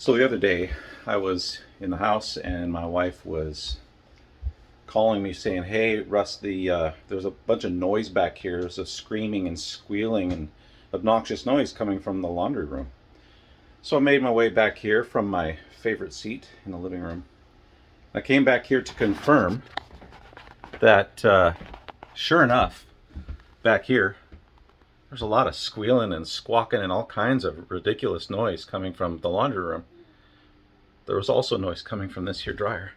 So the other day, I was in the house and my wife was calling me saying, "Hey, Russ, there's a bunch of noise back here. There's a screaming and squealing and obnoxious noise coming from the laundry room." So I made my way back here from my favorite seat in the living room. I came back here to confirm that, sure enough, back here, there's a lot of squealing and squawking and all kinds of ridiculous noise coming from the laundry room. There was also noise coming from this here dryer.